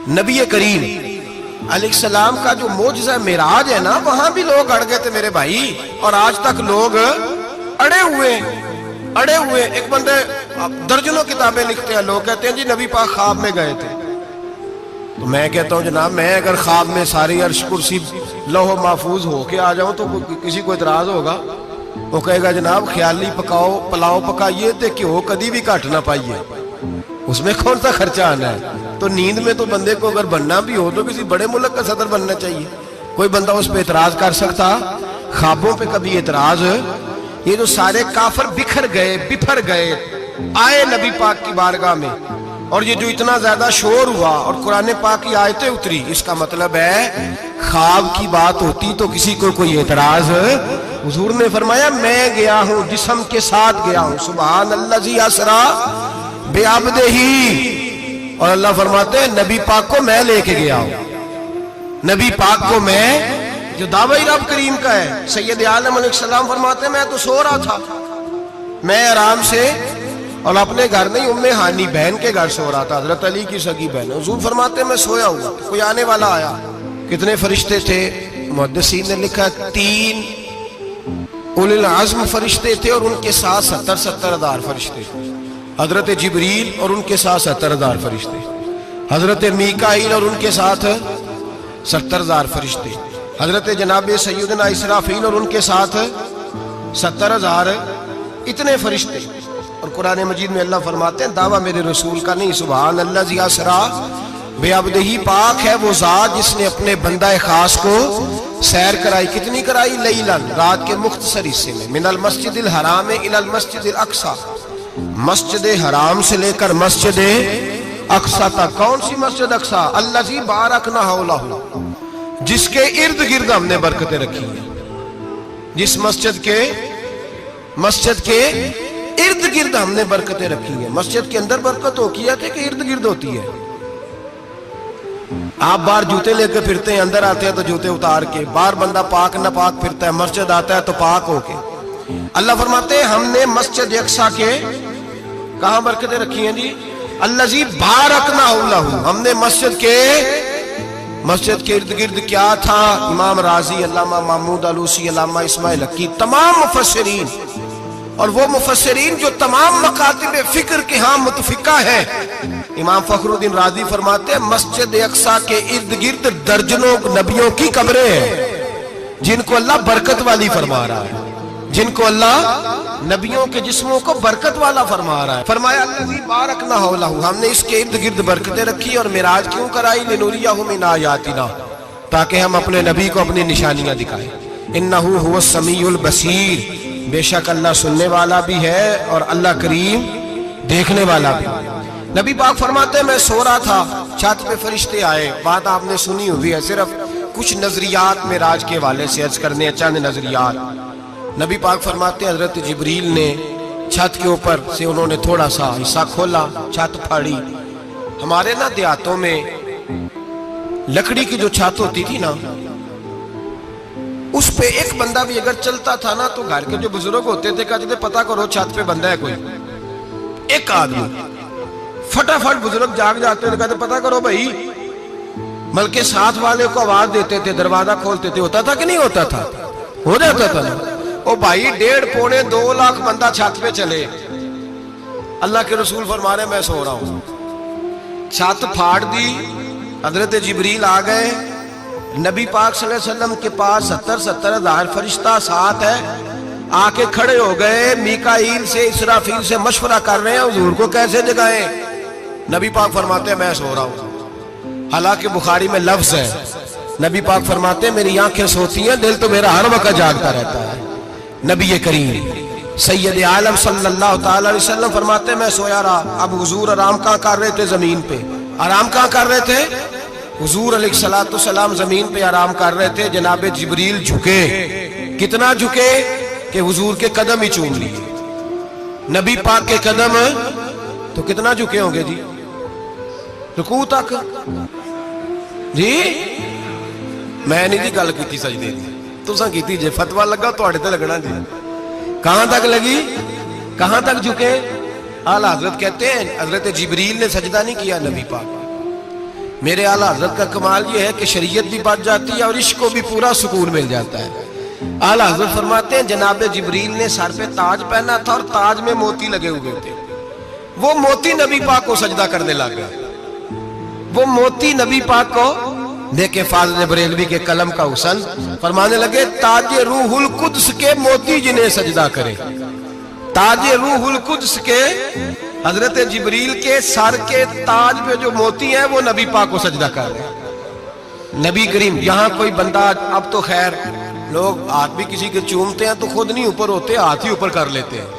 نبی کریم علیہ السلام کا جو معجزہ معراج ہے نا، وہاں بھی لوگ اڑ گئے تھے میرے بھائی، اور آج تک لوگ اڑے ہوئے۔ ایک بندے درجنوں کتابیں لکھتے ہیں، لوگ کہتے ہیں جی نبی پاک خواب میں گئے تھے۔ تو میں کہتا ہوں جناب، میں اگر خواب میں ساری عرش کرسی لوح و محفوظ ہو کے آ جاؤں تو کسی کو اعتراض ہوگا؟ وہ کہے گا جناب خیالی پلاؤ پکائیے تے کہ وہ کدی بھی گھٹ نہ پائیے، اس میں کون سا خرچہ آنا ہے؟ تو نیند میں تو بندے کو اگر بننا بھی ہو تو کسی بڑے ملک کا صدر بننا چاہیے۔ کوئی بندہ اس پہ اعتراض کر سکتا؟ خوابوں پہ کبھی اعتراض؟ یہ جو سارے کافر بکھر گئے آئے نبی پاک کی بارگاہ میں، اور یہ جو اتنا زیادہ شور ہوا اور قرآن پاک کی آیتیں اتری، اس کا مطلب ہے خواب کی بات ہوتی تو کسی کو کوئی اعتراض؟ حضور نے فرمایا میں گیا ہوں، جسم کے ساتھ گیا ہوں، سبحان الذی اسریٰ بعبدہ، اور اللہ فرماتے ہیں نبی پاک کو میں لے کے گیا ہوں۔ نبی پاک کو میں، جو دعوی رب کریم کا ہے، سید عالم علیہ السلام فرماتے ہیں میں تو سو رہا تھا، میں آرام سے، اور اپنے گھر نہیں ام ہانی بہن کے گھر سو رہا تھا، حضرت علی کی سگی بہن۔ حضور فرماتے ہیں میں سویا ہوا، کوئی آنے والا آیا۔ کتنے فرشتے تھے؟ محدثین نے لکھا 3 اولی العزم فرشتے تھے، اور ان کے ساتھ 70 ہزار فرشتے، حضرت جبریل اور ان کے ساتھ 70 ہزار فرشتے، حضرت میکائیل اور ان کے ساتھ 70 ہزار فرشتے، حضرت جناب سیدنا اسرافیل اور ان کے ساتھ 70 ہزار، اتنے فرشتے۔ اور قرآن مجید میں اللہ فرماتے ہیں دعویٰ میرے رسول کا نہیں، سبحان الذی اسریٰ بعبدہ، پاک ہے وہ ذات جس نے اپنے بندہ خاص کو سیر کرائی۔ کتنی کرائی؟ لیلاً، رات کے مختصر حصے میں، من المسجد الحرام الی المسجد الاقصی، مسجد حرام سے لے کر مسجد اقصی تک۔ کون سی مسجد اقصی؟ الذی بارکنا حولہ، جس کے ارد گرد ہم نے برکتیں رکھی ہیں۔ جس مسجد کے ارد گرد ہم نے برکتیں رکھی ہیں۔ مسجد کے اندر برکت ہوتی ہے کہ ارد گرد ہوتی ہے؟ آپ باہر جوتے لے کے پھرتے ہیں، اندر آتے ہیں تو جوتے اتار کے، باہر بندہ پاک نہ پاک پھرتا ہے، مسجد آتا ہے تو پاک ہو کے۔ اللہ فرماتے ہیں ہم نے مسجد اقصی کے کہاں برکتیں رکھی ہیں جی؟ الذی بارکنا حولہ، ہم نے مسجد کے ارد گرد کیا تھا؟ امام رازی، علامہ محمود علوسی، علامہ اسماعیل حقی، تمام مفسرین، اور وہ مفسرین جو تمام مکاتب فکر کے ہاں متفقہ ہیں۔ امام فخر الدین رازی فرماتے ہیں مسجد اقصی کے ارد گرد درجنوں نبیوں کی قبریں ہیں، جن کو اللہ برکت والی فرما رہا ہے، جن کو اللہ نبیوں کے جسموں کو برکت والا فرما رہا ہے۔ فرمایا الذی بارکنا حولہ، ہم نے اس کے ارد گرد برکتیں رکھی، اور معراج کیوں کرائی؟ لنریہ من آیاتنا، تاکہ ہم اپنے نبی کو اپنی نشانیاں دکھائیں۔ انہ هو السمیع البصیر، بے شک اللہ سننے والا بھی ہے اور اللہ کریم دیکھنے والا بھی۔ نبی پاک فرماتے ہیں میں سو رہا تھا، چھت پہ فرشتے آئے، بات آپ نے سنی ہوئی ہے، صرف کچھ نظریات معراج کے حوالے سے عرض کرنے ہیں، چند نظریات۔ نبی پاک فرماتے ہیں حضرت جبریل نے چھت کے اوپر سے انہوں نے تھوڑا سا حصہ کھولا، چھت پھاڑی۔ ہمارے نا دیہاتوں میں لکڑی کی جو چھت ہوتی تھی نا، اس پہ ایک بندہ بھی اگر چلتا تھا نا تو گھر کے جو بزرگ ہوتے تھے کہتے تھے پتہ کرو چھت پہ بندہ ہے کوئی۔ ایک آدمی فٹافٹ بزرگ جاگ جاتے تھے، کہتے پتہ کرو بھائی، بلکہ ساتھ والے کو آواز دیتے تھے، دروازہ کھولتے تھے۔ ہوتا تھا کہ نہیں ہوتا تھا؟ ہو جاتا تھا نا۔ او بھائی 1.5 پونے 2 لاکھ بندہ چھت پہ چلے، اللہ کے رسول فرما رہے میں سو رہا ہوں، چھت پھاڑ دی، حضرت جبریل آ گئے، نبی پاک صلی اللہ علیہ وسلم کے پاس 70 ہزار فرشتہ ساتھ ہے، آ کے کھڑے ہو گئے، میکائیل سے اسرافیل سے مشورہ کر رہے ہیں حضور کو کیسے جگائیں۔ نبی پاک فرماتے ہیں میں سو رہا ہوں۔ حالانکہ بخاری میں لفظ ہے، نبی پاک فرماتے ہیں میری آنکھیں سوتی ہیں، دل تو میرا ہر وقت جاگتا رہتا ہے۔ نبی کریم سید عالم صلی اللہ تعالی علیہ وسلم فرماتے ہیں میں سویا رہا۔ اب حضور آرام کہاں کر رہے تھے؟ زمین پہ۔ آرام کہاں کر رہے تھے؟ حضور علیہ السلام زمین پہ آرام کر رہے تھے، جناب جبریل جھکے، کتنا جھکے کہ حضور کے قدم ہی چوم لیے۔ نبی پاک کے قدم تو کتنا جھکے ہوں گے جی؟ رکوع تک جی؟ میں نہیں جی گل کی سجدے دی، تساں کیتی جے، فتویٰ لگا تواڈے تے لگنا جی۔ کہاں تک لگی؟ کہاں تک جھکے؟ اعلیٰ حضرت کہتے ہیں حضرت جبریل نے سجدہ نہیں کیا نبی پاک، میرے اعلیٰ حضرت کا کمال یہ ہے کہ شریعت بھی بچ جاتی ہے اور عشق کو بھی پورا سکون مل جاتا ہے. اعلیٰ حضرت فرماتے ہیں جناب جبریل نے سر پہ تاج پہنا تھا اور تاج میں موتی لگے ہوئے تھے. وہ موتی نبی پاک کو سجدہ کرنے لگا. وہ موتی نبی پاک کو دیکھیں فاضل بریلوی کے قلم کا حسن فرمانے لگے تاج روح القدس کے موتی جنہیں سجدہ کرے. تاج روح القدس کے حضرت جبریل کے سر کے تاج پہ جو موتی ہیں وہ نبی پاک کو سجدہ کر رہے ہیں. نبی کریم یہاں کوئی بندہ اب تو خیر لوگ ہاتھ بھی کسی کے چومتے ہیں تو خود نہیں اوپر ہوتے ہاتھ ہی اوپر کر لیتے ہیں.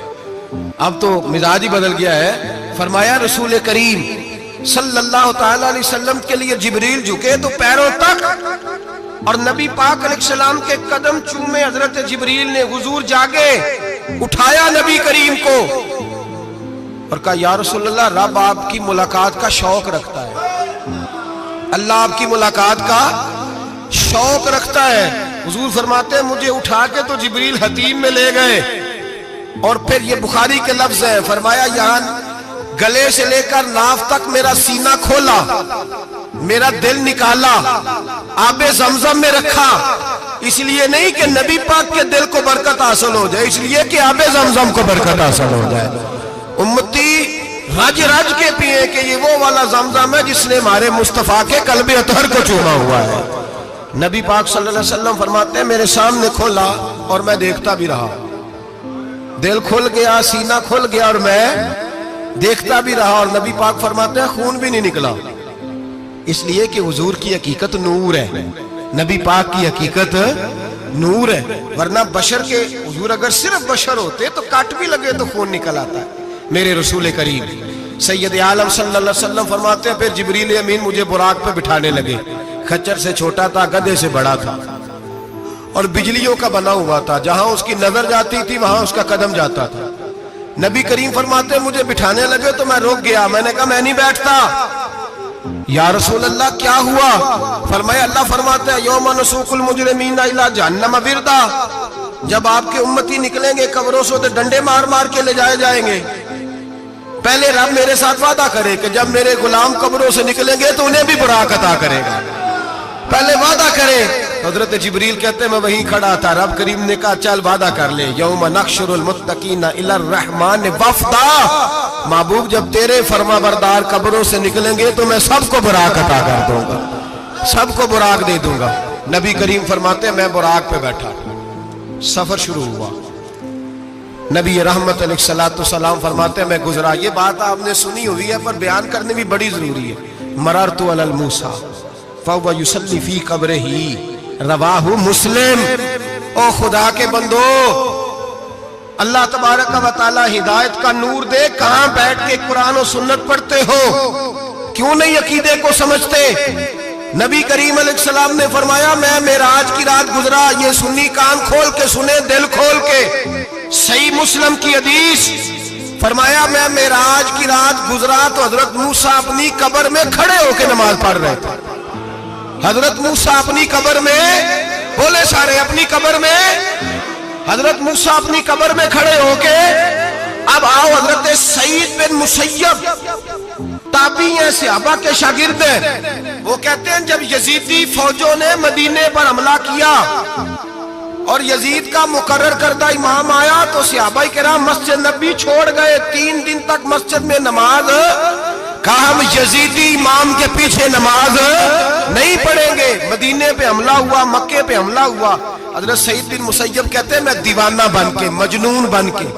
اب تو مزاج ہی بدل گیا ہے. فرمایا رسول کریم صلی اللہ تعالی علیہ وسلم کے لیے جبریل جھکے تو پیروں تک اور نبی پاک علیہ السلام کے قدم چومے. حضرت جبریل نے حضور جاگے اٹھایا نبی کریم کو اور کہا یا رسول اللہ رب آپ کی ملاقات کا شوق رکھتا ہے. اللہ آپ کی ملاقات کا شوق رکھتا ہے. حضور فرماتے ہیں مجھے اٹھا کے تو جبریل حتیم میں لے گئے اور پھر یہ بخاری کے لفظ ہے. فرمایا یہاں گلے سے لے کر ناف تک میرا سینہ کھولا, میرا دل نکالا, آب زمزم میں رکھا. اس لیے نہیں کہ نبی پاک کے دل کو برکت حاصل ہو جائے, اس لیے کہ آب زمزم کو برکت حاصل ہو جائے. امتی رج رج کے پیئے کہ یہ وہ والا زمزم ہے جس نے ہمارے مصطفیٰ کے قلب اطہر کو چوما ہوا ہے. نبی پاک صلی اللہ علیہ وسلم فرماتے ہیں میرے سامنے کھولا اور میں دیکھتا بھی رہا. دل کھل گیا, سینہ کھل گیا اور میں دیکھتا بھی رہا. اور نبی پاک فرماتے ہیں خون بھی نہیں نکلا, اس لیے کہ حضور کی حقیقت نور ہے. نبی پاک کی حقیقت نور ہے. ورنہ بشر کے حضور اگر صرف بشر ہوتے تو کٹ بھی لگے تو خون نکل آتا ہے. میرے رسول کریم سید عالم صلی اللہ علیہ وسلم فرماتے ہیں پھر جبریل امین مجھے براق پہ بٹھانے لگے. خچر سے چھوٹا تھا, گدھے سے بڑا تھا اور بجلیوں کا بنا ہوا تھا. جہاں اس کی نظر جاتی تھی وہاں اس کا قدم جاتا تھا. نبی کریم فرماتے ہیں مجھے بٹھانے لگے تو میں رک گیا. میں نے کہا میں نہیں بیٹھتا. یا رسول اللہ کیا ہوا؟ فرمایا اللہ فرماتے ہیں یوم نسوق المجرمین الی جہنم وردا. جب آپ کے امتی نکلیں گے قبروں سے تو ڈنڈے مار مار کے لے جائے جائیں گے. پہلے رب میرے ساتھ وعدہ کرے کہ جب میرے غلام قبروں سے نکلیں گے تو انہیں بھی براق عطا کرے گا. پہلے وعدہ کرے. حضرت جبریل کہتے ہیں میں وہیں کھڑا تھا. رب کریم نے کہا چل وعدہ کر لے یوم نحشر المتقین الی الرحمن وفدا. محبوب جب تیرے فرما بردار قبروں سے نکلیں گے تو میں سب کو براق عطا کر دوں گا, سب کو براق دے دوں گا. نبی کریم فرماتے ہیں میں براق پہ بیٹھا. سفر شروع ہوا. نبی رحمت علیہ الصلوۃ والسلام فرماتے ہیں میں گزرا. یہ بات آپ نے سنی ہوئی ہے پر بیان کرنے بھی بڑی ضروری ہے. مررت علی الموسیٰ فَهُوَ يُصَلِّي فِي قَبْرِهِ رواہ مسلم. او خدا کے بندو اللہ تبارک و تعالی ہدایت کا نور دے. کہاں بیٹھ کے قرآن و سنت پڑھتے ہو؟ کیوں نہیں عقیدے کو سمجھتے؟ نبی کریم علیہ السلام نے فرمایا میں معراج کی رات گزرا. یہ سنی کان کھول کے سنے, دل کھول کے. صحیح مسلم کی حدیث. فرمایا میں معراج کی رات گزرا تو حضرت موسیٰ اپنی قبر میں کھڑے ہو کے نماز پڑھ رہے تھے. حضرت موسیٰ اپنی قبر میں, بولے سارے اپنی قبر میں, حضرت موسیٰ اپنی قبر میں کھڑے ہو کے. اب آؤ حضرت سعید بن مسیب تابعی ہیں, صحابہ کے شاگرد ہیں. وہ کہتے ہیں جب یزیدی فوجوں نے مدینے پر حملہ کیا اور یزید کا مقرر کردہ امام آیا تو صحابہ کرام مسجد نبی چھوڑ گئے. 3 دن تک مسجد میں نماز. کہا ہم یزیدی امام کے پیچھے نماز نہیں پڑھیں گے. مدینے پہ حملہ ہوا, مکے پہ حملہ ہوا. حضرت سعید بن مسیب کہتے ہیں میں دیوانہ بن کے, مجنون بن کے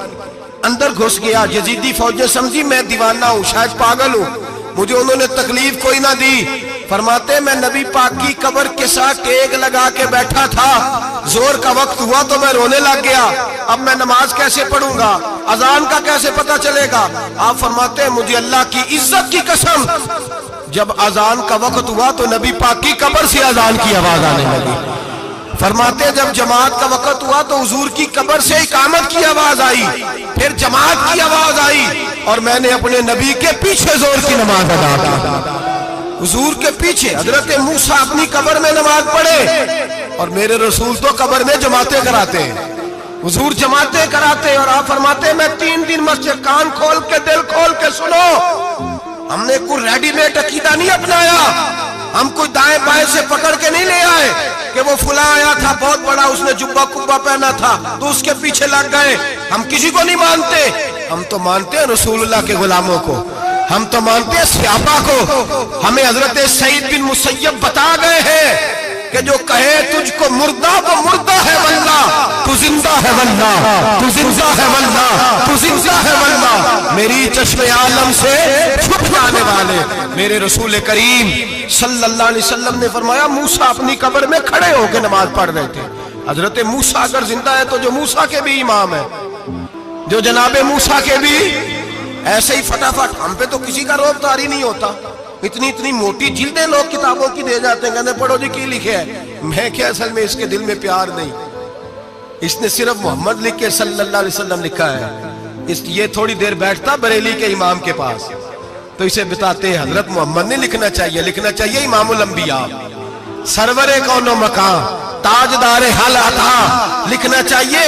اندر گھس گیا. یزیدی فوجیں سمجھی میں دیوانہ ہوں, شاید پاگل ہوں, مجھے انہوں نے تکلیف کوئی نہ دی. فرماتے میں نبی پاک کی قبر کے ساتھ ٹیک لگا کے بیٹھا تھا. زور کا وقت ہوا تو میں رونے لگ گیا. اب میں نماز کیسے پڑھوں گا, اذان کا کیسے پتہ چلے گا؟ آپ فرماتے ہیں مجھے اللہ کی عزت کی قسم جب اذان کا وقت ہوا تو نبی پاک کی قبر سے اذان کی آواز آنے لگی. فرماتے جب جماعت کا وقت ہوا تو حضور کی قبر سے اقامت کی آواز آئی, پھر جماعت کی آواز آئی اور میں نے اپنے نبی کے پیچھے زور کی نماز ادا کی. حضور کے پیچھے حضرت موسیٰ اپنی قبر میں نماز پڑھے اور میرے رسول تو قبر میں جماعتیں کراتے ہیں. حضور جماعتیں کراتے اور آپ فرماتے میں 3 دن مسجد کان کھول کے دل کھول کے سنو. ہم نے کوئی ریڈی میڈ عقیدہ نہیں اپنایا. وہ فلاں آیا تھا بہت بڑا, اس نے جبہ کبا پہنا تھا, تو اس کے پیچھے لگ گئے. ہم کسی کو نہیں مانتے, ہم تو مانتے ہیں رسول اللہ کے غلاموں کو, ہم تو مانتے ہیں صحابہ کو. ہمیں حضرت سعید بن مسیب بتا گئے ہیں کہ جو کہے تجھ کو مردہ وہ مردہ ہے واللہ, تو زندہ ہے واللہ, تو زندہ ہے واللہ, تو زندہ ہے واللہ. میری چشم عالم سے چھپ جانے والے میرے رسول کریم صلی اللہ علیہ وسلم نے فرمایا موسیٰ اپنی قبر میں کھڑے ہو کے نماز پڑھ رہے تھے. حضرت موسیٰ اگر زندہ ہے تو جو موسیٰ کے بھی امام ہے, جو جناب موسیٰ کے بھی ایسے ہی فٹافٹ. ہم پہ تو کسی کا روب طاری نہیں ہوتا, اتنی اتنی موٹی جلدیں لوگ کتابوں کی دے جاتے ہیں, کہتے ہیں پڑھو جی کی لکھے ہے. میں کیا, اصل میں اس کے دل میں پیار نہیں, اس نے صرف محمد لکھ کے صلی اللہ علیہ وسلم لکھا ہے. یہ تھوڑی دیر بیٹھتا بریلی کے امام کے پاس تو اسے بتاتے ہیں حضرت محمد نے لکھنا چاہیے, لکھنا چاہیے امام الانبیاء, سرور کون و مکان, تاجدار حال عطا, لکھنا چاہیے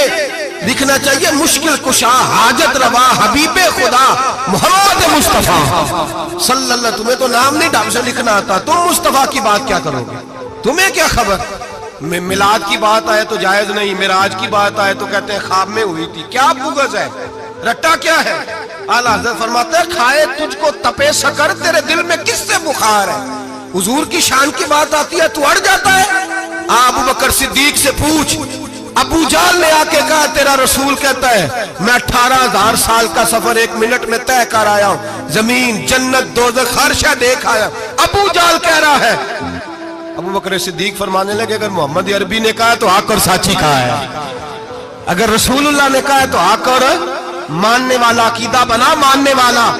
مشکل کشا, حاجت روا, حبیب خدا محمد مصطفیٰ صلی اللہ. تمہیں تو نام نہیں ڈھنگ سے لکھنا آتا, تم مصطفیٰ کی بات کیا کرو گے, تمہیں کیا خبر. میلاد کی بات آئے تو جائز نہیں, معراج کی بات آئے تو کہتے ہیں خواب میں ہوئی تھی. کیا بغض ہے, رٹا کیا ہے. اعلیٰ حضرت فرماتے ہیں کھائے تجھ کو تپے سکر, تیرے دل میں کس سے بخار ہے. حضور کی شان کی بات آتی ہے تو اڑ جاتا ہے. ابو بکر صدیق سے پوچھ, ابو جال نے آ کے کہا تیرا رسول کہتا ہے میں 18,000 سال کا سفر 1 منٹ میں طے کر آیا ہوں, زمین جنت دوزخ ہر شے دیکھ آیا. ابو جال کہہ رہا ہے. ابو بکر صدیق فرمانے لگے اگر محمد عربی نے کہا تو آ کر ساتھی کہا ہے, اگر رسول اللہ نے کہا ہے تو آ کر ماننے والا, عقیدہ بنا ماننے والا.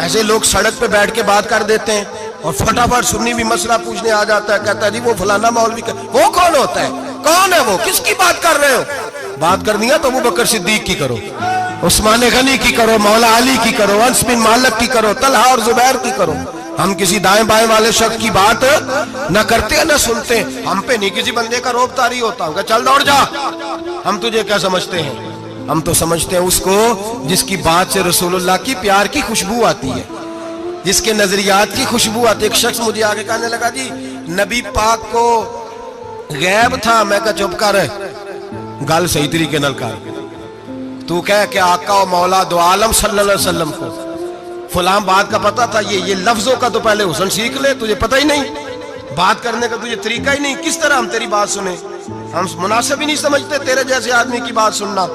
ایسے لوگ سڑک پہ بیٹھ کے بات کر دیتے ہیں اور فٹافٹ سنی بھی مسئلہ پوچھنے آ جاتا ہے, کہتا ہے جی وہ فلانا مولوی کا, وہ کون ہوتا ہے, کون ہے وہ, کس کی بات کر رہے ہو. بات کرنی ہے تو ابو بکر صدیق کی کرو, عثمان غنی کی کرو, مولا علی کی کرو, انس بن مالک کی کرو, طلحہ اور زبیر کی کرو. ہم کسی دائیں بائیں والے شخص کی بات نہ کرتے نہ سنتے. ہم پہ نہیں کسی بندے کا روب طاری ہوتا, ہم کہ چل دوڑ جا. ہم تجھے کیا سمجھتے ہیں, ہم تو سمجھتے ہیں اس کو جس کی بات سے رسول اللہ کی پیار کی خوشبو آتی ہے, جس کے نظریات کی خوشبو آتی ہے. ایک شخص مجھے آگے کہنے لگا جی نبی پاک کو غیب تھا. میں کہا چپ کر, گل صحیح طریقے نال کر. تو کہہ کہ آقا و مولا دو عالم صلی اللہ علیہ وسلم کو فلاں بات کا پتہ تھا, یہ لفظوں کا تو پہلے حسن سیکھ لے, تجھے پتہ ہی نہیں, بات کرنے کا تجھے طریقہ ہی نہیں, کس طرح ہم تیری بات سنیں. ہم مناسب ہی نہیں سمجھتے تیرے جیسے آدمی کی بات سننا.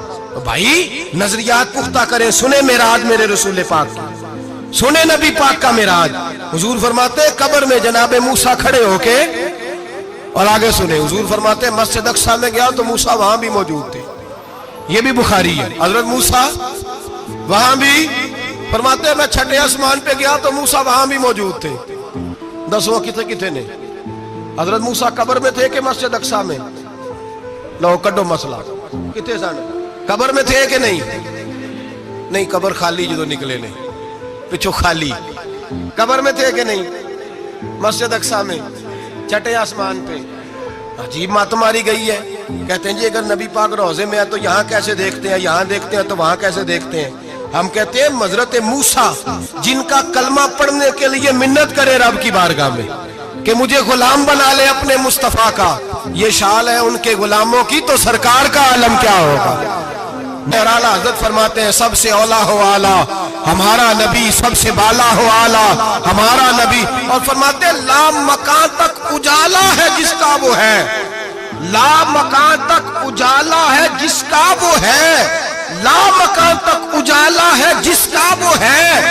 بھائی نظریات پختہ کریں, سنیں معراج میرے رسول پاک کی, سنیں نبی پاک کا معراج. حضور فرماتے قبر میں جناب موسیٰ کھڑے ہو کے, اور آگے سنیں حضور فرماتے مسجد اقصیٰ میں گیا تو موسیٰ وہاں بھی موجود تھے. یہ بھی بخاری ہے. حضرت موسیٰ وہاں بھی فرماتے ہیں میں 6 آسمان پہ گیا تو موسیٰ وہاں بھی موجود تھے. 10 وہ کتنے نے, حضرت موسیٰ قبر میں تھے کہ مسجد اقصیٰ میں, لو کڈو مسئلہ, کتنے سن قبر میں تھے کہ نہیں, قبر خالی جدو نکلے نے پچھو خالی, قبر میں تھے کہ نہیں, مسجد اقصیٰ میں 6 آسمان پہ. عجیب مات ماری گئی ہے. کہتے ہیں جی اگر نبی پاک روضے میں ہے تو یہاں کیسے دیکھتے ہیں, یہاں دیکھتے ہیں تو وہاں کیسے دیکھتے ہیں. ہم کہتے ہیں حضرت موسیٰ جن کا کلمہ پڑھنے کے لیے منت کرے رب کی بارگاہ میں کہ مجھے غلام بنا لے اپنے مصطفیٰ کا, یہ شال ہے ان کے غلاموں کی, تو سرکار کا عالم کیا ہوگا. اعلیٰ حضرت فرماتے ہیں سب سے اولا ہو آلہ ہمارا نبی, سب سے بالا ہو آلہ ہمارا نبی. اور فرماتے ہیں لا مکان تک اجالا ہے جس کا وہ ہے, لا مکان تک اجالا ہے جس کا وہ ہے, لا مکان تک اجالا ہے جس کا وہ ہے,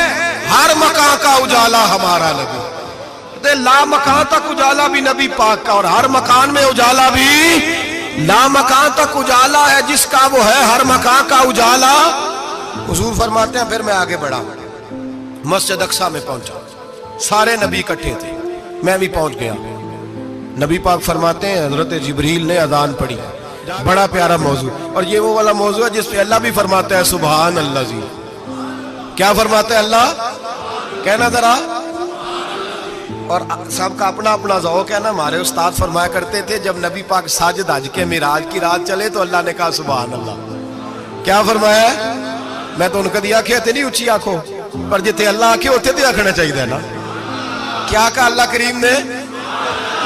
ہر مکان کا اجالا ہمارا نبی. لا مکان تک اجالا بھی نبی پاک کا, اور ہر مکان میں اجالا بھی, لا مکان تک اجالا ہے جس کا وہ ہے, ہر مکان کا اجالا. حضور فرماتے ہیں پھر میں آگے بڑھا, مسجد اقصیٰ میں پہنچا, سارے نبی اکٹھے تھے, میں بھی پہنچ گیا. نبی پاک فرماتے ہیں حضرت جبریل نے اذان پڑھی, بڑا پیارا موضوع, اور یہ وہ والا موضوع ہے جس پہ اللہ بھی فرماتا ہے سبحان اللہ جی. کیا فرماتا ہے اللہ, کہنا ذرا. اور سب کا اپنا اپنا ذوق ہے نا. ہمارے استاد فرمایا کرتے تھے جب نبی پاک ساجد حج کے معراج کی رات چلے تو اللہ نے کہا سبحان اللہ. کیا فرمایا, میں تو ان کو دیا کہ نہیں اچھی آنکھوں پر جتے اللہ آنکھیں ہوتے تھے آکھنا چاہیے نا. کیا کہا اللہ کریم نے,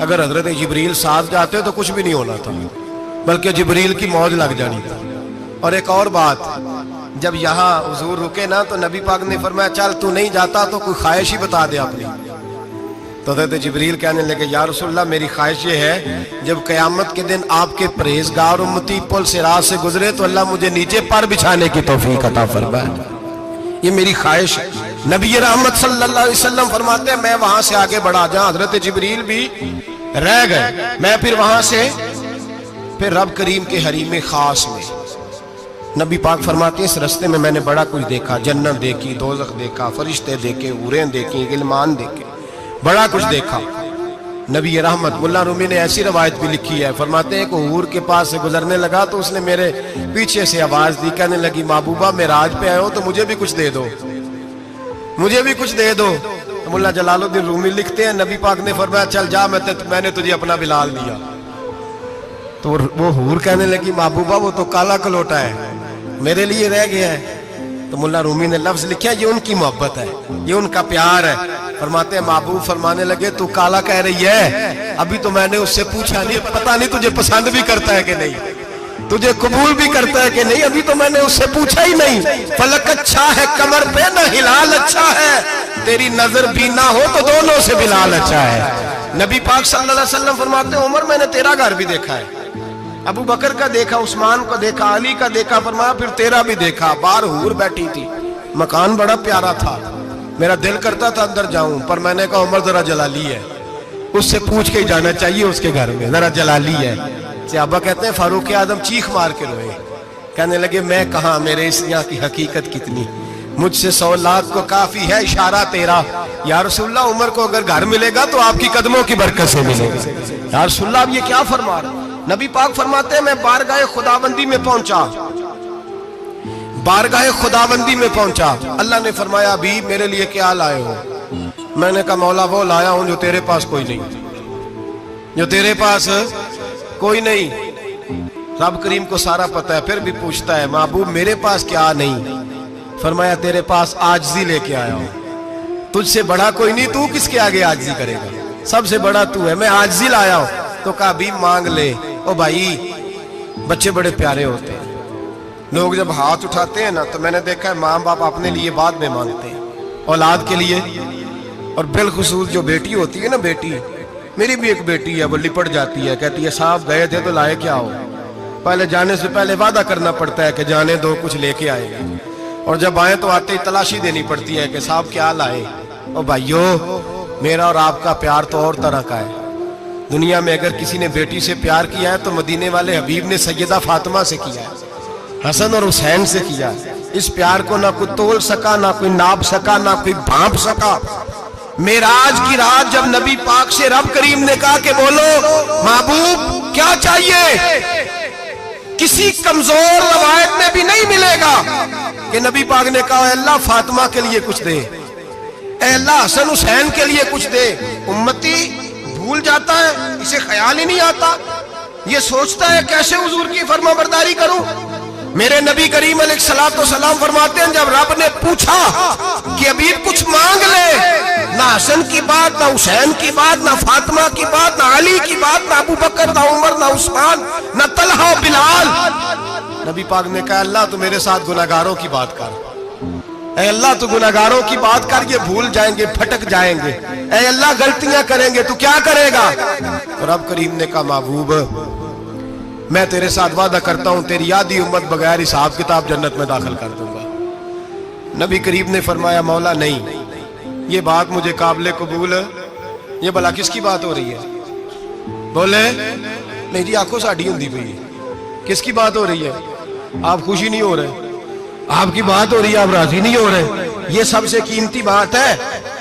اگر حضرت جبریل ساتھ جاتے تو کچھ بھی نہیں ہونا تھا، بلکہ جبریل کی موج لگ جانی تھی۔ اور ایک اور بات، جب یہاں حضور رکے نا تو نبی پاک نے فرمایا چل تو نہیں جاتا تو کوئی خواہش ہی بتا دے اپنی۔ تو حضرت جبریل کہنے لگے یا رسول اللہ میری خواہش یہ ہے جب قیامت کے دن آپ کے پرہیزگار امتی پل صراط سے گزرے تو اللہ مجھے نیچے پر بچھانے کی توفیق عطا فرمائے، یہ میری خواہش ہے۔ نبی رحمت صلی اللہ علیہ وسلم فرماتے ہیں میں وہاں سے آگے بڑھا جہاں حضرت جبریل بھی رہ گئے، میں پھر وہاں سے پھر رب کریم کے حریم خاص میں، نبی پاک فرماتے ہیں اس رستے میں میں نے بڑا کچھ دیکھا، جنت دیکھی، دوزخ دیکھا، فرشتے دیکھے، حوریں دیکھی، غلمان دیکھے، بڑا کچھ دیکھا۔ نبی رحمت ملا رومی نے ایسی روایت بھی لکھی ہے، فرماتے ہیں کہ حور کے پاس سے گزرنے لگا تو اس نے میرے پیچھے سے آواز دی، کہنے لگی محبوبہ معراج پہ آئے ہو تو مجھے بھی کچھ دے دو، مجھے بھی کچھ دے دو۔ تو ملا جلال الدین رومی لکھتے ہیں نبی پاک نے فرمایا چل جا میں نے تجھے اپنا بلال دیا۔ تو وہ حور کہنے لگی محبوبہ وہ تو کالا کلوٹا ہے، میرے لیے رہ گیا ہے۔ تو ملا رومی نے لفظ لکھا یہ ان کی محبت ہے، یہ ان کا پیار ہے۔ فرماتے ہیں محبوب فرمانے لگے تو کالا کہہ رہی ہے، ابھی تو میں نے اس سے پوچھا نہیں، پتہ نہیں تجھے پسند بھی کرتا ہے کہ نہیں، تجھے قبول بھی کرتا ہے کہ نہیں، ابھی تو میں نے اس سے پوچھا ہی نہیں۔ فلک اچھا ہے کمر پہ نہ ہلال اچھا ہے، تیری نظر بھی نہ ہو تو دونوں سے بلال اچھا ہے۔ نبی پاک صلی اللہ علیہ وسلم فرماتے ہیں عمر میں نے تیرا گھر بھی دیکھا ہے، ابو بکر کا دیکھا، عثمان کا دیکھا، علی کا دیکھا، فرمایا پھر تیرا بھی دیکھا، باہر حور بیٹھی تھی، مکان بڑا پیارا تھا، میرا دل کرتا تھا اندر جاؤں، پر میں نے کہا عمر ذرا جلالی ہے، اس سے پوچھ کے ہی جانا چاہیے اس کے گھر میں، ذرا جلالی ہے۔ صحابہ کہتے ہیں فاروق اعظم چیخ مار کے روئے، کہنے لگے میں کہاں، میرے اس یہاں کی حقیقت کتنی، مجھ سے 100 لاکھ کو کافی ہے اشارہ تیرا۔ یا رسول اللہ عمر کو اگر گھر ملے گا تو آپ کی قدموں کی برکت سے ملے گا۔ یا رسول اللہ اب یہ کیا فرما رہا؟ نبی پاک فرماتے ہیں میں بارگاہ خداوندی میں پہنچا، بارگاہ خداوندی میں پہنچا، اللہ نے فرمایا ابھی میرے لیے کیا لائے ہو؟ میں نے کہا مولا وہ لایا ہوں جو تیرے پاس کوئی نہیں، جو تیرے پاس کوئی نہیں۔ رب کریم کو سارا پتہ ہے، پھر بھی پوچھتا ہے محبوب میرے پاس کیا نہیں؟ فرمایا تیرے پاس عاجزی لے کے آیا ہوں، تجھ سے بڑا کوئی نہیں، تو کس کے آگے عاجزی کرے گا، سب سے بڑا تو ہے، میں عاجزی لایا ہوں۔ تو کہا بھی مانگ لے۔ او بھائی بچے بڑے پیارے ہوتے ہیں، لوگ جب ہاتھ اٹھاتے ہیں نا تو میں نے دیکھا ہے ماں باپ اپنے لیے بعد میں مانگتے ہیں، اولاد کے لیے، اور بالخصوص جو بیٹی ہوتی ہے نا، بیٹی میری بھی ایک بیٹی ہے، وہ لپٹ جاتی ہے، کہتی ہے صاحب گئے تھے تو لائے کیا ہو؟ پہلے جانے سے پہلے وعدہ کرنا پڑتا ہے کہ جانے دو کچھ لے کے آئے گا، اور جب آئے تو آتے ہی تلاشی دینی پڑتی ہے کہ صاحب کیا لائے۔ او بھائیو میرا اور آپ کا پیار تو اور طرح کا ہے، دنیا میں اگر کسی نے بیٹی سے پیار کیا ہے تو مدینے والے حبیب نے سیدہ فاطمہ سے کیا ہے، حسن اور حسین سے کیا ہے۔ اس پیار کو نہ کوئی تول سکا، نہ کوئی ناپ سکا، نہ کوئی بھانپ سکا۔ معراج کی رات جب نبی پاک سے رب کریم نے کہا کہ بولو محبوب کیا چاہیے، کسی کمزور روایت میں بھی نہیں ملے گا کہ نبی پاک نے کہا اے اللہ فاطمہ کے لیے کچھ دے، اے اللہ حسن حسین کے لیے کچھ دے۔ امتی بھول جاتا ہے، اسے خیال ہی نہیں آتا، یہ سوچتا ہے کیسے حضور کی فرما برداری کروں۔ میرے نبی کریم علیہ الصلوۃ والسلام فرماتے ہیں جب رب نے پوچھا کہ ابھی کچھ مانگ لے، نہ حسن کی بات، نہ حسین کی بات، نہ فاطمہ کی بات، نہ علی کی بات، نہ ابو بکر، نہ عمر، نہ عثمان، نہ طلحہ بلال، نبی پاک نے کہا اللہ تو میرے ساتھ گناہگاروں کی بات کر، اے اللہ تو گناہگاروں کی بات کر، یہ بھول جائیں گے، پھٹک جائیں گے، اے اللہ غلطیاں کریں گے تو کیا کرے گا؟ رب کریم نے کہا محبوب میں تیرے ساتھ وعدہ کرتا ہوں تیری آدھی امت بغیر حساب کتاب جنت میں داخل کر دوں گا۔ نبی کریم نے فرمایا مولا نہیں، یہ بات مجھے قابل قبول ہے، یہ بھلا کس کی بات ہو رہی ہے؟ بولے نہیں جی آنکھوں ساڑھی ہوندی پئی، کس کی بات ہو رہی ہے؟ آپ خوشی نہیں ہو رہے، آپ کی بات ہو رہی ہے، آپ راضی نہیں ہو رہے، یہ سب سے قیمتی بات ہے۔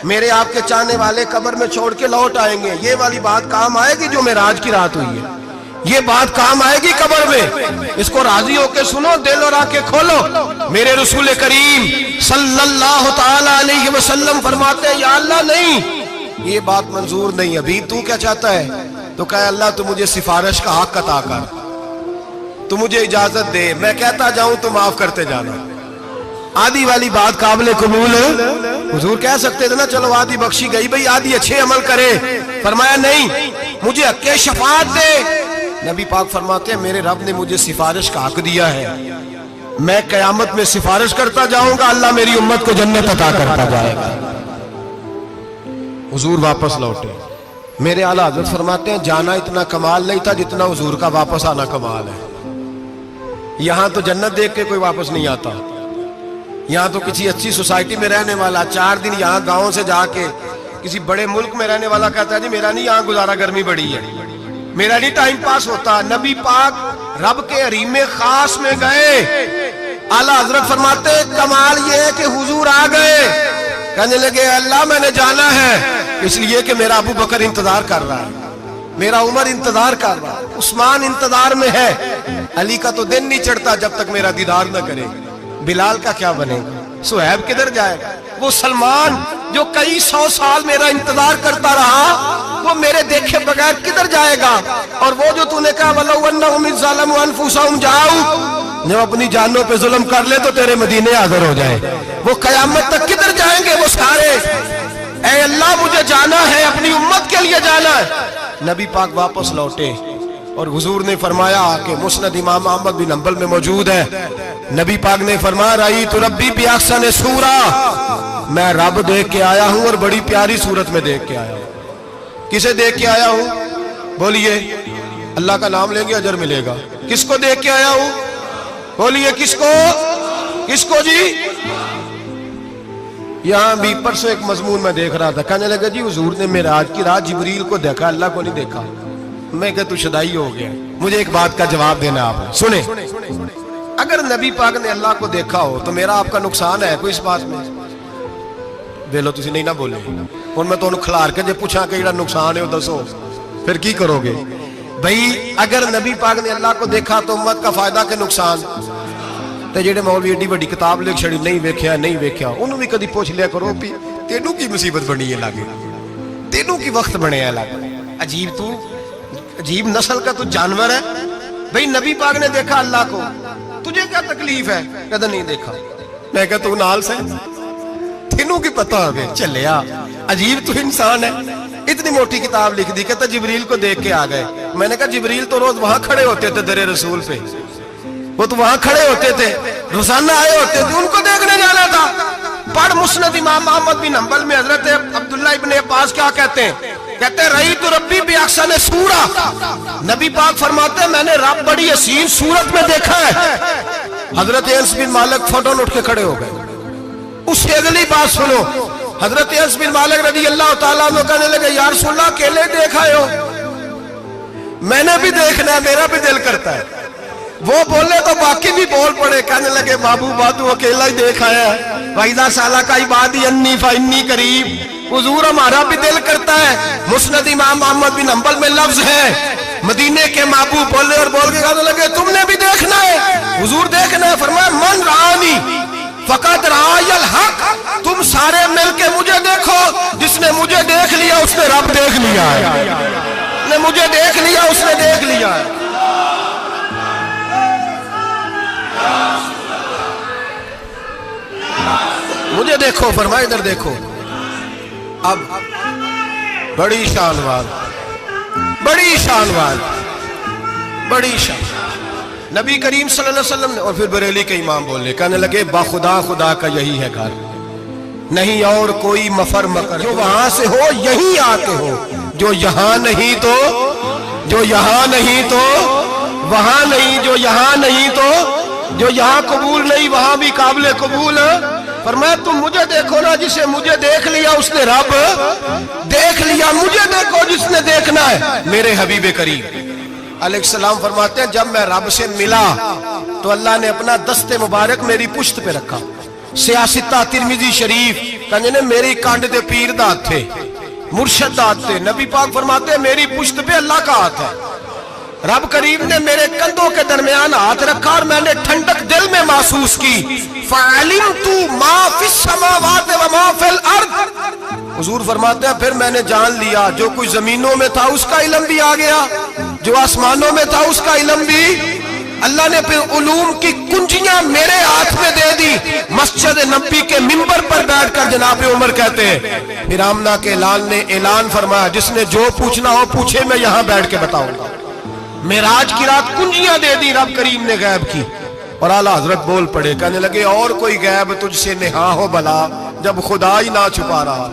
میرے آپ کے چاہنے والے قبر میں چھوڑ کے لوٹ آئیں گے، یہ والی بات کام آئے گی جو معراج کی رات ہوئی ہے، یہ بات کام آئے گی قبر میں، اس کو راضی ہو کے سنو، دل اور آنکھیں کھولو۔ میرے رسول کریم صلی اللہ تعالی علیہ وسلم فرماتے ہیں یا اللہ نہیں، یہ بات منظور نہیں، ابھی تو کیا چاہتا ہے؟ تو کہا اللہ تو مجھے سفارش کا حق عطا کر، تو مجھے اجازت دے، میں کہتا جاؤں تو معاف کرتے جانا۔ آدھی والی بات قابل قبول حضور کہہ سکتے تھے نا چلو آدھی بخشی گئی بھئی، آدھی اچھے عمل کرے، فرمایا نہیں، مجھے حق شفاعت دے۔ نبی پاک فرماتے ہیں میرے رب نے مجھے سفارش کا حق دیا ہے، میں قیامت میں سفارش کرتا جاؤں گا، اللہ میری امت کو جنت عطا کرتا جائے گا۔ حضور واپس لوٹے۔ میرے اعلیٰ حضرت فرماتے ہیں جانا اتنا کمال نہیں تھا جتنا حضور کا واپس آنا کمال ہے۔ یہاں تو جنت دیکھ کے کوئی واپس نہیں آتا، یہاں تو کسی اچھی سوسائٹی میں رہنے والا 4 دن یہاں گاؤں سے جا کے کسی بڑے ملک میں رہنے والا کہتا ہے جی میرا نہیں یہاں گزارا، گرمی بڑی ہے، میرا نہیں ٹائم پاس ہوتا۔ نبی پاک رب کے حریم خاص میں گئے، اعلیٰ حضرت فرماتے کمال یہ ہے کہ حضور آ گئے، کہنے لگے اللہ میں نے جانا ہے، اس لیے کہ میرا ابو بکر انتظار کر رہا ہے، میرا عمر انتظار کر رہا ہے، عثمان انتظار میں ہے، علی کا تو دن نہیں چڑھتا جب تک میرا دیدار نہ کرے، بلال کا کیا بنے گا، صہیب کدھر جائے گا، وہ سلمان جو کئی 100 سال میرا انتظار کرتا رہا وہ میرے دیکھے بغیر کدھر جائے گا، اور وہ جو تو نے کہا وَلَوْ أَنَّهُمْ إِذْ ظَلَمُوا أَنفُسَهُمْ جَاءُوكَ، جب اپنی جانوں پہ ظلم کر لے تو تیرے مدینے حاضر ہو جائے، وہ قیامت تک کدھر جائیں گے وہ سارے، اے اللہ مجھے جانا ہے، اپنی امت کے لیے جانا ہے۔ نبی پاک واپس لوٹے اور حضور نے فرمایا کہ مسند امام احمد بن حنبل میں موجود ہے، نبی پاک نے فرمایا رأیت ربی بأحسن صورہ، میں رب دیکھ کے آیا ہوں اور بڑی پیاری صورت میں دیکھ کے آیا ہوں۔ کسے دیکھ کے آیا ہوں؟ بولیے، اللہ کا نام لیں گے اجر ملے گا۔ کس کو دیکھ کے آیا ہوں؟ بولیے کس کو؟ کس کو جی؟ یہاں بھی پرسوں ایک مضمون میں دیکھ رہا تھا، کہنے لگا جی حضور نے معراج کی رات جبریل کو دیکھا، اللہ کو نہیں دیکھا۔ میں کہ تو شدائی ہو گیا، مجھے ایک بات کا جواب دینا آپ نے سنیں، اگر نبی پاک نے اللہ کو دیکھا ہو تو میرا آپ کا نقصان ہے کوئی اس بات میں؟ بیلو تسی نہیں نہ بولے اور میں تو انہوں کھلار کے جے پوچھا کہ یہ نقصان ہے وہ دسو، پھر کی کرو گے؟ بھئی اگر نبی پاک نے اللہ کو دیکھا تو امت کا فائدہ کہ نقصان؟ تے جڑے مولوی ایڈی بڑی کتاب لکھ چھڑی نہیں ویکھیا نہیں ویکھیا انہوں بھی کدی پوچھ لیا کرو بھی تینوں کی مصیبت بنی ہے لاگے، تینوں کی وقت بنے ہے لاگے، عجیب تو عجیب نسل کا تو جانور ہے۔ بھئی نبی پاک نے دیکھا اللہ کو، تجھے کیا تکلیف ہے؟ کہتا نہیں دیکھا۔ میں کہا تو نال سے تینوں کی پتہ ہوگے چلیا، عجیب تو انسان ہے، اتنی موٹی کتاب لکھ دی، کہتا جبریل کو دیکھ کے آ گئے۔ میں نے کہا جبریل تو روز وہاں کھڑے ہوتے تھے در رسول پہ، وہ تو وہاں کھڑے ہوتے تھے، روزانہ آئے ہوتے تھے، ان کو دیکھنے جانا تھا۔ پڑھ مسند امام احمد بن حنبل میں حضرت عبداللہ ابن عباس کیا کہتے ہیں؟ کہتے ہیں رأیت ربی بأحسن صورہ، نبی پاک فرماتے ہیں میں نے رب بڑی حسین صورت میں دیکھا ہے۔ حضرت انس بن مالک فوٹون اٹھ کے کھڑے ہو گئے۔ اس سے اگلی بات سنو، حضرت انس بن مالک رضی اللہ تعالیٰ عنہ کہنے لگے یا رسول اللہ اکیلے دیکھا ہو؟ میں نے بھی دیکھنا ہے، میرا بھی دل کرتا ہے۔ وہ بولے تو باقی بھی بول پڑے، کہنے لگے محبوبہ تو اکیلا ہی دیکھا ہے، وَإِذَا سَأَلَكَ عِبَادِي عَنِّي فَإِنِّي قَرِيبٌ، حضور ہمارا بھی دل کرتا ہے۔ مسند امام احمد بن حنبل میں لفظ ہے مدینے کے محبوب بولے اور بول کے کہنے لگے تم نے بھی دیکھنا ہے، حضور دیکھنا ہے۔ فرمایا من رآنی فقط رآی الحق، تم سارے مل کے مجھے دیکھو، جس نے مجھے دیکھ لیا اس نے رب دیکھ لیا ہے، نے مجھے دیکھ لیا اس نے دیکھ لیا ہے۔ مجھے دیکھو، فرمایا ادھر دیکھو۔ اب بڑی شان وال، بڑی شان وال، بڑی شان، نبی کریم صلی اللہ علیہ وسلم نے، اور پھر بریلی کے امام بولنے کہنے لگے با خدا خدا کا یہی ہے گھر، نہیں اور کوئی مفر مکر، جو وہاں سے ہو یہی آتے ہو، جو یہاں نہیں تو، جو یہاں نہیں تو وہاں نہیں، جو یہاں نہیں تو، جو یہاں قبول نہیں وہاں بھی قابل قبول۔ فرمایا تم مجھے دیکھو نا، جسے مجھے دیکھ لیا اس نے رب دیکھ لیا، مجھے دیکھو جس نے دیکھنا ہے میرے حبیب کریم علیہ السلام۔ فرماتے ہیں جب میں رب سے ملا تو اللہ نے اپنا دست مبارک میری پشت پہ رکھا، سیاستہ ترمذی شریف کہنے نے میری کانڈ دے پیر دا ہاتھ تھے، مرشد دا ہاتھ تھے۔ نبی پاک فرماتے ہیں میری پشت پہ اللہ کا ہاتھ ہے، رب کریم نے میرے کندھوں کے درمیان ہاتھ رکھا اور میں نے ٹھنڈک دل میں محسوس کی۔ فَعَلِمْتُ مَا فِي السَّمَاوَاتِ وَمَا فِي الْأَرْضِ، حضور فرماتے ہیں پھر میں نے جان لیا جو کچھ زمینوں میں تھا اس کا علم بھی آ گیا، جو آسمانوں میں تھا اس کا علم بھی اللہ نے پھر علوم کی کنجیاں میرے ہاتھ میں دے دی. مسجد نبی کے منبر پر بیٹھ کر جناب عمر کہتے ہیں پھر آمنہ کے لال نے اعلان فرمایا جس نے جو پوچھنا ہو پوچھے, میں یہاں بیٹھ کے بتاؤں گا. معراج کی رات کنجیاں دے دی رب کریم نے غیب کی. اور اعلیٰ حضرت بول پڑے, کہنے لگے اور کوئی غیب تجھ سے نہا ہو بھلا جب خدا ہی نہ چھپا رہا.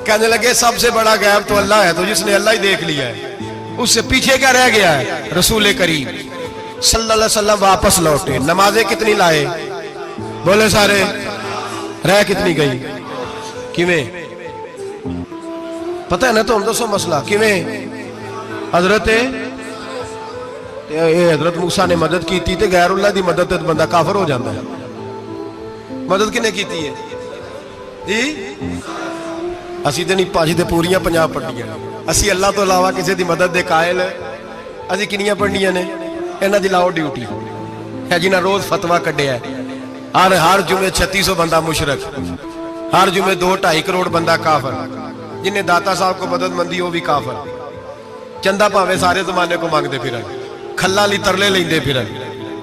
کہنے لگے سب سے بڑا غیب تو اللہ ہے, تو جس نے اللہ ہی دیکھ لیا ہے اس سے پیچھے کیا رہ گیا ہے. رسول کریم صلی اللہ علیہ وسلم واپس لوٹے, نمازیں کتنی لائے بولے سارے, رہ کتنی گئی کیویں پتہ ہے نا, تو ہم دسو مسئلہ کیویں حضرت موسیٰ نے مدد کی تھی تے غیر اللہ دی مدد تے بندہ کافر ہو جاتا ہے. مدد کنے کی تھی ہے جی, اسی تے نہیں پانچ تے پوریاں 50 پڑھنیاں, اسی اللہ تو علاوہ کسی دی مدد دے قائل اسی کنیاں پڑھنیاں نے. انہاں دی لاؤ ڈیوٹی ہے جنہاں روز فتویٰ کڈیا ہے, ہر جمعے 3600 بندہ مشرک, ہر جمعے 2-2.5 کروڑ بندہ کافر, جنہیں داتا صاحب کو مدد مندی وہ بھی کافر, چندہ پاوے سارے زمانے کو مانگتے پھرن, کھلا لی ترلے لیندے پھرن,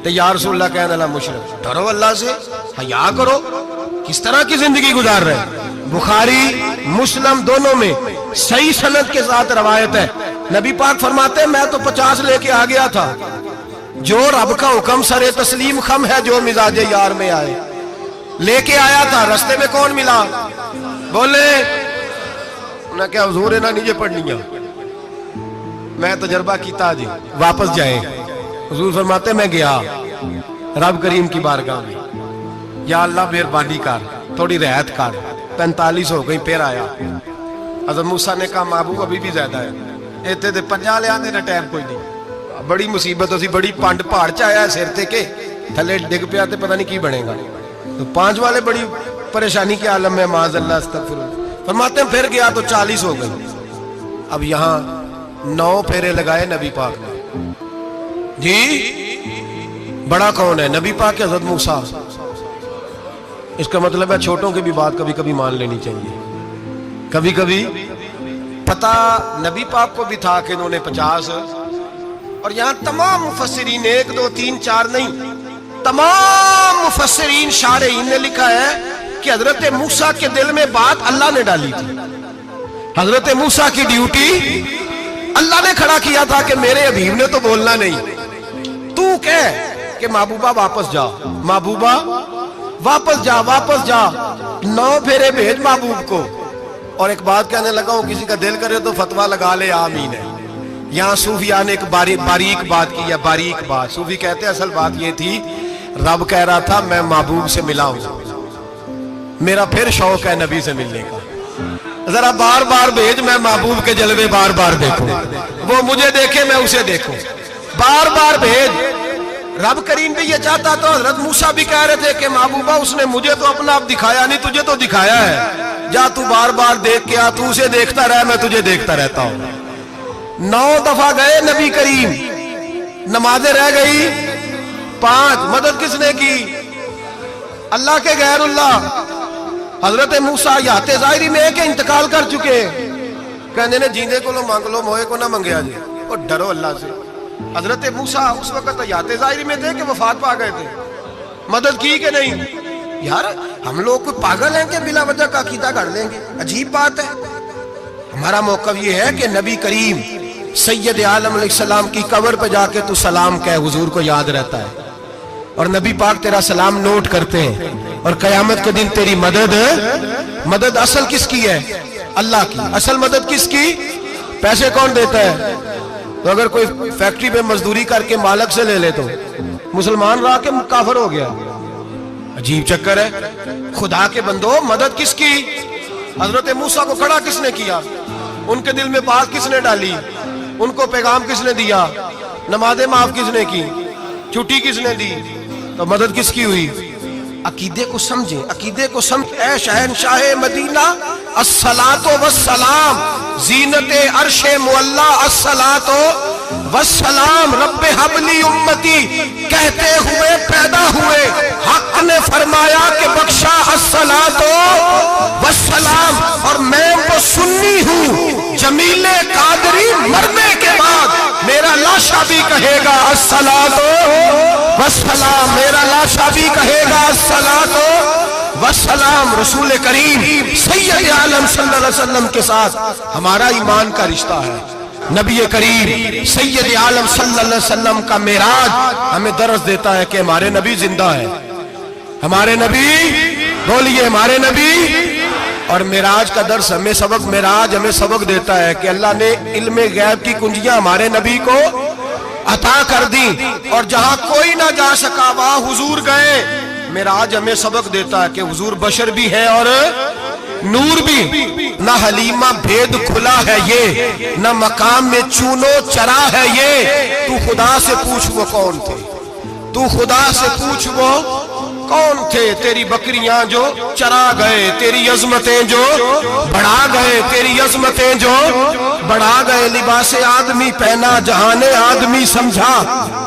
تے یا رسول اللہ کہنے اللہ مشرک. ڈرو اللہ سے, حیا کرو. کس طرح کی زندگی گزار رہے. بخاری مسلم دونوں میں صحیح سند کے ساتھ روایت ہے, نبی پاک فرماتے ہیں میں تو 50 لے کے آ گیا تھا, جو رب کا حکم سرے تسلیم خم ہے جو مزاج یار میں آئے. لے کے آیا تھا, رستے میں کون ملا بولے انہیں کیا حضور ہے نا نیچے پڑھنیاں, میں تجربہ کیتا جی واپس جائیں. حضور فرماتے میں گیا رب کریم کی بارگاہ میں, یا اللہ مہربانی کر تھوڑی رعایت کر. 45 ہو گئی پھر آیا. حضرت موسیٰ نے کہا محبوب ابھی بھی زیادہ ہے, ایتے دے 50 لے آنے نا ٹائم کوئی نہیں. بڑی مصیبت اسی بڑی پانڈ پہاڑ چایا ہے سر تے کے تھلے ڈگ پیا تے پتہ نہیں کی بنے گا. تو 5 والے بڑی پریشانی کے عالم میں معاذ اللہ استغفر. فرماتے ہیں پھر گیا تو 40 ہو گئی. اب یہاں 9 پھیرے لگائے نبی پاک نے جی. بڑا کون ہے نبی پاک کے حضرت موسیٰ. اس کا مطلب ہے چھوٹوں کی بھی بات کبھی کبھی مان لینی چاہیے. کبھی کبھی پتہ نبی پاک کو بھی تھا کہ انہوں نے 50, اور یہاں تمام مفسرین 1 2 3 4 نہیں, تمام مفسرین شارحین نے لکھا ہے کہ حضرت موسیٰ کے دل میں بات اللہ نے ڈالی تھی. حضرت موسیٰ کی ڈیوٹی اللہ نے کھڑا کیا تھا کہ میرے حبیب نے تو بولنا نہیں, تو کہہ کہ محبوبہ واپس جا, محبوبہ واپس جا, واپس جا. 9 پھیرے بھیج محبوب کو. اور ایک بات کہنے لگا ہوں, کسی کا دل کرے تو فتویٰ لگا لے آمین ہے. یہاں صوفیاء نے ایک باریک بات کی ہے, باریک بات. صوفی کہتے ہیں اصل بات یہ تھی رب کہہ رہا تھا میں محبوب سے ملا ہوں, میرا پھر شوق ہے نبی سے ملنے کا, ذرا بار بار بھیج میں محبوب کے جلوے بار بار دیکھوں, وہ مجھے دیکھے میں اسے دیکھوں, بار بار بھیج. رب کریم بھی یہ چاہتا تو حضرت موسیٰ بھی کہہ رہے تھے کہ محبوبہ اس نے مجھے تو اپنا آپ دکھایا نہیں, تجھے تو دکھایا ہے, جا تو بار بار دیکھ کے آ, تو اسے دیکھتا رہ میں تجھے دیکھتا رہتا ہوں. 9 دفعہ گئے نبی کریم, نمازیں رہ گئی 5. مدد کس نے کی اللہ کے غیر اللہ. حضرت موسیٰ یات ظاہری میں کہ انتقال کر چکے, کہنے نے جیندے کو لو مانگ لو موئے کو نہ منگیا جی, اور ڈرو اللہ سے. حضرت موسیٰ اس وقت یات ظاہری میں تھے کہ وفات پا گئے تھے, مدد کی کہ نہیں. یار ہم لوگ کوئی پاگل ہیں کہ بلا وجہ کا عقیدہ گھڑ لیں گے, عجیب بات ہے. ہمارا موقف یہ ہے کہ نبی کریم سید عالم علیہ السلام کی قبر پہ جا کے تو سلام کہہ, حضور کو یاد رہتا ہے, اور نبی پاک تیرا سلام نوٹ کرتے ہیں, اور قیامت کے دن تیری مدد اصل کس کی ہے اللہ کی. اصل مدد کس کی, پیسے کون دیتا ہے. تو اگر کوئی فیکٹری پہ مزدوری کر کے مالک سے لے لے تو مسلمان رہا کے کافر ہو گیا. عجیب چکر ہے. خدا کے بندو مدد کس کی. حضرت موسیٰ کو کھڑا کس نے کیا, ان کے دل میں بات کس نے ڈالی, ان کو پیغام کس نے دیا, نمازیں معاف کس نے کی, چھٹی کس نے دی, تو مدد کس کی ہوئی. عقیدے کو سمجھیں, عقیدے کو سمجھ. اے شہنشاہ مدینہ الصلاۃ والسلام, زینت عرش معلا الصلاۃ والسلام, رب حبلی امتی کہتے ہوئے پیدا ہوئے, حق نے فرمایا کہ بخشا الصلاۃ والسلام. اور میں وہ سنی ہوں جمیل قادری مرنے کے بعد میرا لاشا بھی کہے گا الصلاۃ والسلام، میرا لاشا بھی کہے گا الصلاۃ والسلام۔ رسول کریم سید عالم صلی اللہ علیہ وسلم کے ساتھ ہمارا ایمان کا رشتہ ہے۔ نبی کریم سید عالم صلی اللہ علیہ وسلم کا معراج ہمیں درس دیتا ہے کہ ہمارے نبی زندہ ہے، ہمارے نبی، بولیے ہمارے نبی۔ اور معراج کا درس ہمیں سبق، معراج ہمیں سبق دیتا ہے کہ اللہ نے علم غیب کی کنجیاں ہمارے نبی کو عطا کر دی، اور جہاں کوئی نہ جا سکا وہاں حضور گئے۔ معراج ہمیں سبق دیتا ہے کہ حضور بشر بھی ہے اور نور بھی۔ نہ حلیمہ بھید کھلا ہے یہ، نہ مقام میں چونو چرا ہے یہ۔ تو خدا سے پوچھ وہ کون تھے، تو خدا سے پوچھ وہ کون تھے، تیری بکریاں جو چرا گئے، تیری عظمتیں جو بڑھا گئے، تیری عظمتیں جو بڑھا گئے۔ لباس آدمی پہنا جہان آدمی سمجھا،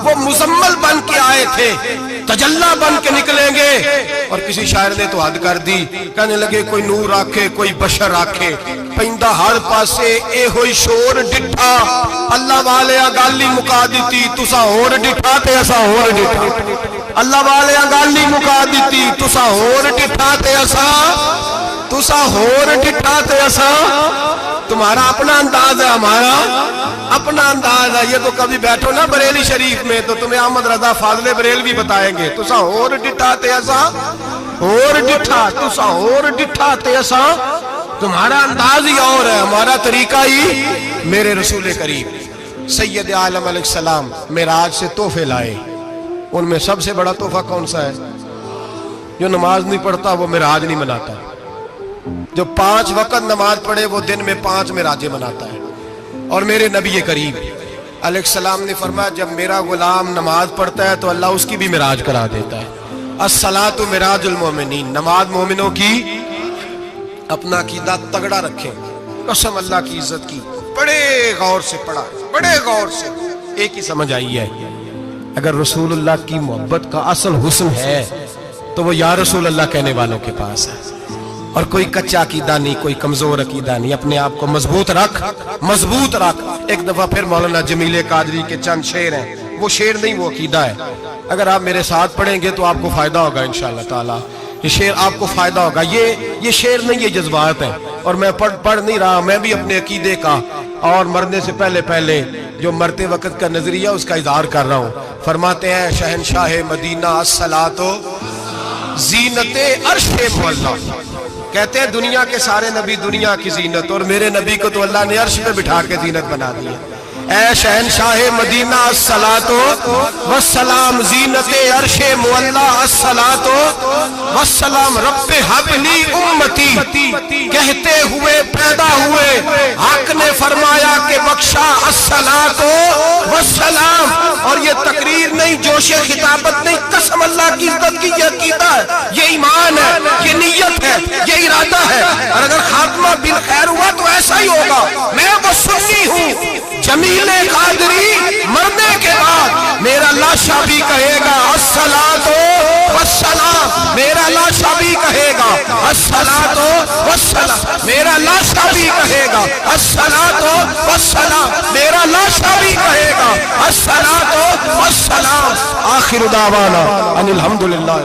وہ مزمل بن کے آئے تھے، تجلا بن کے نکلیں گے۔ اور کسی شاعر نے تو حد کر دی، کہنے لگے کوئی نور آکھے کوئی بشر آکھے، پیندہ ہر پاسے اے ہوئی شور ڈٹھا، اللہ والے گالی مکا دیتی تسا ہور ڈٹھا تے اسا ہور ڈٹھا، اللہ والے گالی مکا دیتی تسا ہور ڈٹھا تے اسا، تسا ہور ڈٹھا تے اسا۔ تمہارا اپنا انداز ہے، ہمارا اپنا انداز ہے۔ یہ تو کبھی بیٹھو نا بریلی شریف میں تو تمہیں احمد رضا فاضل بریل بھی بتائیں گے، تسا ہور ڈٹھا تے اسا ہور ڈٹھا، تسا ہور ڈٹھا تے اسا۔ تمہارا انداز ہی اور ہے، ہمارا طریقہ ہی۔ میرے رسول کریم سید عالم علیہ السلام معراج سے تحفے لائے، ان میں سب سے بڑا تحفہ کون سا ہے؟ جو نماز نہیں پڑھتا وہ معراج نہیں مناتا، جو 5 وقت نماز پڑھے وہ دن میں 5 معراجیں مناتا ہے۔ اور میرے نبی کریم علیہ السلام نے فرمایا جب میرا غلام نماز پڑھتا ہے تو اللہ اس کی بھی معراج کرا دیتا ہے۔ الصلاۃ معراج المومنین، نماز مومنوں کی۔ اپنا عقیدہ تگڑا رکھیں، قسم اللہ کی عزت کی، بڑے غور سے پڑھا، بڑے غور سے۔ ایک ہی سمجھ آئی ہے، اگر رسول اللہ کی محبت کا اصل حسن ہے تو وہ یا رسول اللہ کہنے والوں کے پاس ہے۔ اور کوئی کچا عقیدہ نہیں، کوئی کمزور عقیدہ نہیں، اپنے آپ کو مضبوط رکھ، مضبوط رکھ۔ ایک دفعہ پھر مولانا جمیل قادری کے چند شعر ہیں، وہ شعر نہیں وہ عقیدہ ہے۔ اگر آپ میرے ساتھ پڑھیں گے تو آپ کو فائدہ ہوگا انشاءاللہ تعالی، یہ شعر آپ کو فائدہ ہوگا۔ یہ شعر نہیں، یہ جذبات ہیں، اور میں پڑھ نہیں رہا، میں بھی اپنے عقیدے کا اور مرنے سے پہلے جو مرتے وقت کا نظریہ اس کا اظہار کر رہا ہوں۔ فرماتے ہیں شہنشاہ مدینہ الصلاۃ زینت عرش معلا، کہتے ہیں دنیا کے سارے نبی دنیا کی زینت، اور میرے نبی کو تو اللہ نے عرش پہ بٹھا کے زینت بنا دیا۔ اے شہنشاہ مدینہ الصلاۃ والسلام زینت عرش معلا، الصلاۃ والسلام رب حب لی امتی، کہتے ہوئے پیدا ہوئے حق نے فرمایا کہ بخشا الصلاۃ والسلام۔ اور یہ تقریر نہیں، جوش خطابت نہیں، قسم اللہ کی عزت کی، یہ عقیدہ ہے، یہ ایمان ہے، یہ نیت ہے، یہ ارادہ ہے۔ اور اگر خاتمہ بالخیر ہوا تو ایسا ہی ہوگا۔ میں وہ سنی ہوں، جمیل قادری مرنے کے بعد میرا لاشا بھی کہے گا الصلاۃ والسلام، میرا لاشا بھی کہے گا الصلاۃ والسلام، میرا لاشا بھی کہے گا الصلاۃ والسلام، میرا لاشا بھی کہے گا الصلاۃ والسلام۔ آخر دعوانا ان الحمدللہ۔